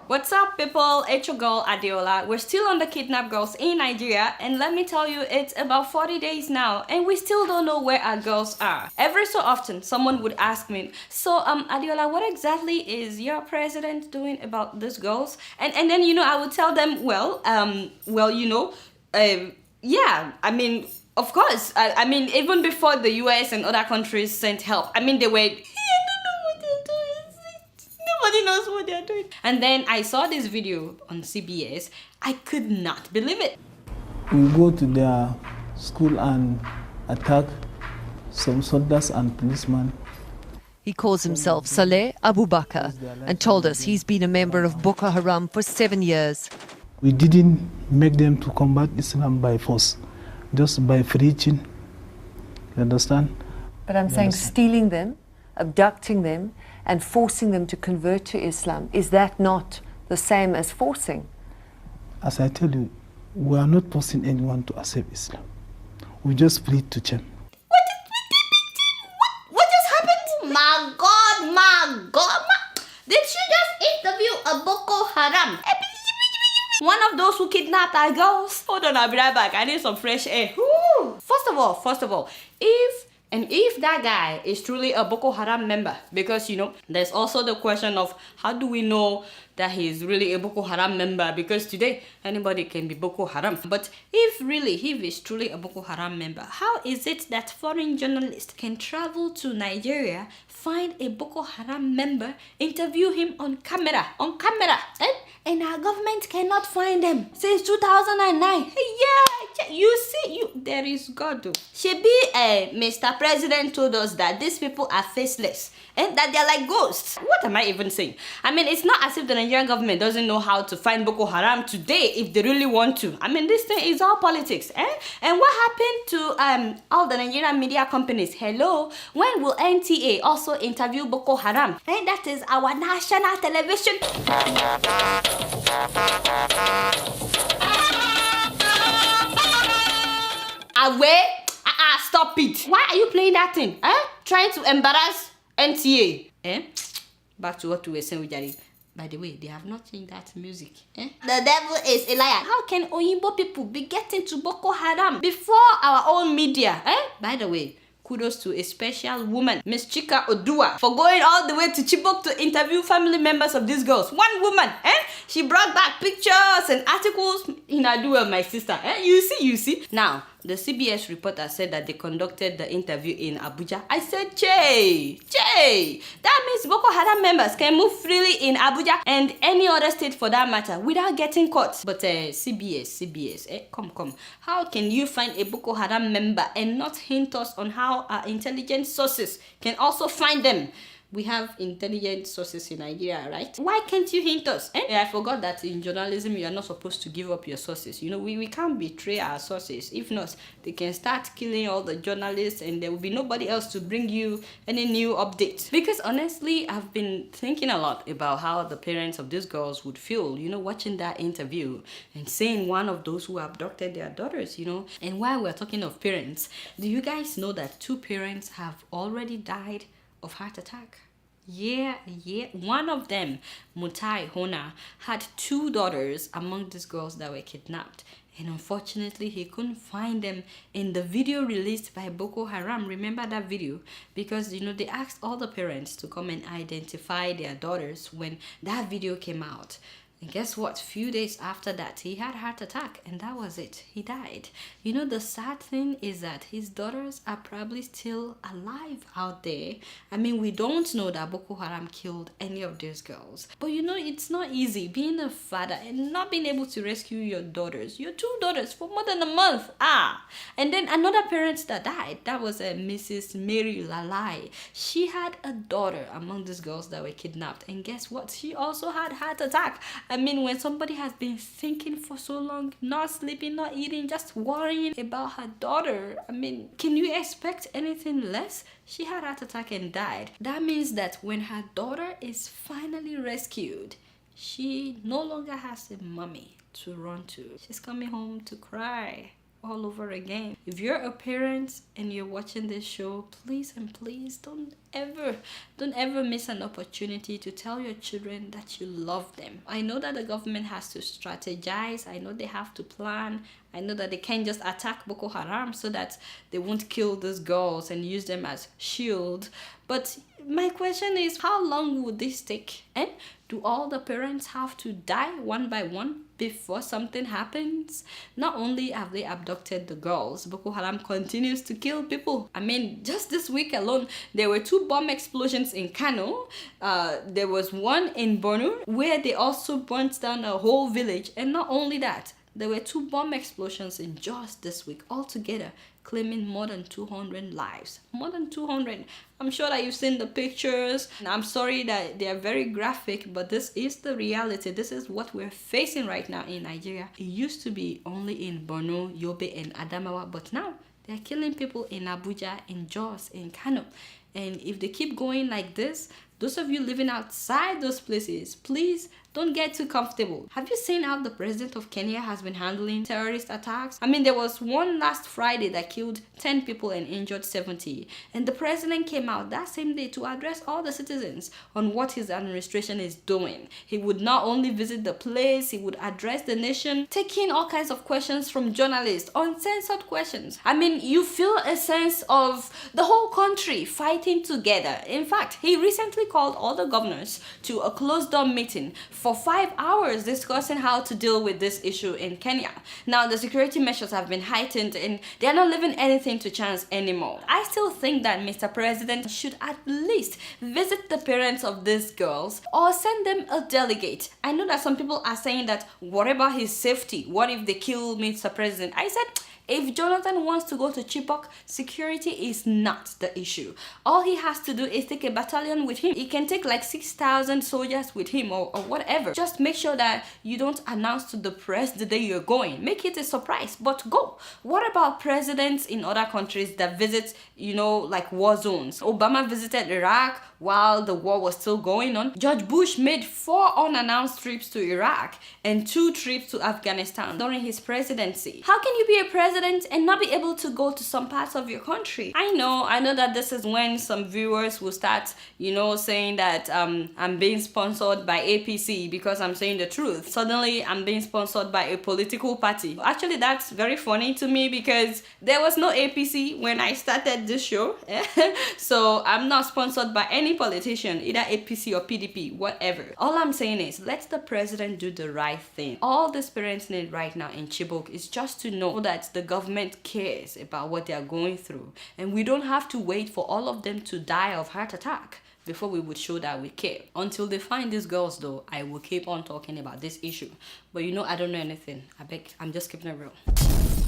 What's up, people? It's your girl Adeola. We're still on the kidnapped girls in Nigeria, and let me tell you, it's about 40 days now and we still don't know where our girls are. Every so often someone would ask me, so Adeola, what exactly is your president doing about these girls? And then I would tell them, yeah, I mean, of course, I mean, even before the US and other countries sent help, I mean, they were, nobody knows what they're doing. And then I saw this video on CBS. I could not believe it. We go to their school and attack some soldiers and policemen. He calls himself Saleh Abubakar and told us he's been a member of Boko Haram for 7 years. We didn't make them to combat Islam by force, just by preaching. You understand? But I'm saying stealing them, abducting them, and forcing them to convert to Islam, is that not the same as forcing? As I tell you, we are not forcing anyone to accept Islam. We just plead to them. What just happened? My God. Did she just interview a Boko Haram? One of those who kidnapped our girls? Hold on, I'll be right back. I need some fresh air. Woo. First of all, if that guy is truly a Boko Haram member, because there's also the question of how do we know that he's really a Boko Haram member, because today anybody can be Boko Haram. But if he's truly a Boko Haram member, how is it that foreign journalists can travel to Nigeria, find a Boko Haram member, interview him on camera, and our government cannot find them since 2009? Yeah, you see, there is God. Shebi, Mr. President told us that these people are faceless and that they're like ghosts. What am I even saying? I mean, it's not as if the Nigerian government doesn't know how to find Boko Haram today if they really want to. I mean, this thing is all politics, And what happened to all the Nigerian media companies? Hello, when will NTA also interview Boko Haram? And that is our national television. Away? Stop it. Why are you playing that thing? Trying to embarrass NTA? Back to what we were saying with Jari. By the way, they have not changed that music. The devil is a liar. How can Oyinbo people be getting to Boko Haram before our own media? By the way, kudos to a special woman, Miss Chika Odua, for going all the way to Chibok to interview family members of these girls. One woman, she brought back pictures and articles in Adeola, my sister. You see. Now, the CBS reporter said that they conducted the interview in Abuja. I said, Jay, that means Boko Haram members can move freely in Abuja and any other state for that matter without getting caught. But CBS, come. How can you find a Boko Haram member and not hint us on how our intelligence sources can also find them? We have intelligent sources in Nigeria, right? Why can't you hint us? I forgot that in journalism, you are not supposed to give up your sources. We can't betray our sources. If not, they can start killing all the journalists and there will be nobody else to bring you any new updates. Because honestly, I've been thinking a lot about how the parents of these girls would feel, watching that interview and seeing one of those who abducted their daughters, And while we're talking of parents, do you guys know that 2 parents have already died of heart attack? Yeah. One of them, Mutai Hona, had 2 daughters among these girls that were kidnapped. And unfortunately, he couldn't find them in the video released by Boko Haram. Remember that video? Because, they asked all the parents to come and identify their daughters when that video came out. And guess what? Few days after that, he had a heart attack and that was it. He died. The sad thing is that his daughters are probably still alive out there. I mean, we don't know that Boko Haram killed any of these girls. But it's not easy being a father and not being able to rescue your daughters. Your 2 daughters for more than a month. And then another parent that died, that was Mrs. Mary Lalai. She had a daughter among these girls that were kidnapped. And guess what? She also had heart attack. I mean, when somebody has been thinking for so long, not sleeping, not eating, just worrying about her daughter, I mean, can you expect anything less? She had a heart attack and died. That means that when her daughter is finally rescued, she no longer has a mommy to run to. She's coming home to cry. all over again. If you're a parent and you're watching this show, please and please don't ever miss an opportunity to tell your children that you love them. I know that the government has to strategize. I know they have to plan. I know that they can't just attack Boko Haram so that they won't kill these girls and use them as shield. But my question is, how long would this take? And do all the parents have to die one by one before something happens? Not only have they abducted the girls, Boko Haram continues to kill people. I mean, just this week alone, there were 2 bomb explosions in Kano. There was one in Borno where they also burnt down a whole village. And not only that, there were 2 bomb explosions in Jos this week altogether, claiming more than 200 lives. More than 200. I'm sure that you've seen the pictures. And I'm sorry that they are very graphic, but this is the reality. This is what we're facing right now in Nigeria. It used to be only in Borno, Yobe, and Adamawa, but now they're killing people in Abuja, in Jos, in Kano. And if they keep going like this, those of you living outside those places, please don't get too comfortable. Have you seen how the president of Kenya has been handling terrorist attacks? I mean, there was one last Friday that killed 10 people and injured 70. And the president came out that same day to address all the citizens on what his administration is doing. He would not only visit the place, he would address the nation, taking all kinds of questions from journalists, uncensored questions. I mean, you feel a sense of the whole country fighting together. In fact, he recently called all the governors to a closed-door meeting for 5 hours discussing how to deal with this issue in Kenya. Now, the security measures have been heightened and they're not leaving anything to chance anymore. I still think that Mr. President should at least visit the parents of these girls or send them a delegate. I know that some people are saying that, what about his safety? What if they kill Mr. President? I said, if Jonathan wants to go to Chibok, security is not the issue. All he has to do is take a battalion with him. He can take like 6,000 soldiers with him or whatever. Just make sure that you don't announce to the press the day you're going. Make it a surprise, but go. What about presidents in other countries that visit, like war zones? Obama visited Iraq while the war was still going on. George Bush made 4 unannounced trips to Iraq and 2 trips to Afghanistan during his presidency. How can you be a president and not be able to go to some parts of your country? I know that this is when some viewers will start, saying that I'm being sponsored by APC because I'm saying the truth. Suddenly, I'm being sponsored by a political party. Actually, that's very funny to me because there was no APC when I started this show. So I'm not sponsored by any politician, either APC or PDP, whatever. All I'm saying is, let the president do the right thing. All these parents need right now in Chibok is just to know that the government cares about what they are going through, and we don't have to wait for all of them to die of heart attack before we would show that we care. Until they find these girls though, I will keep on talking about this issue. But I don't know anything. I beg, I'm just keeping it real.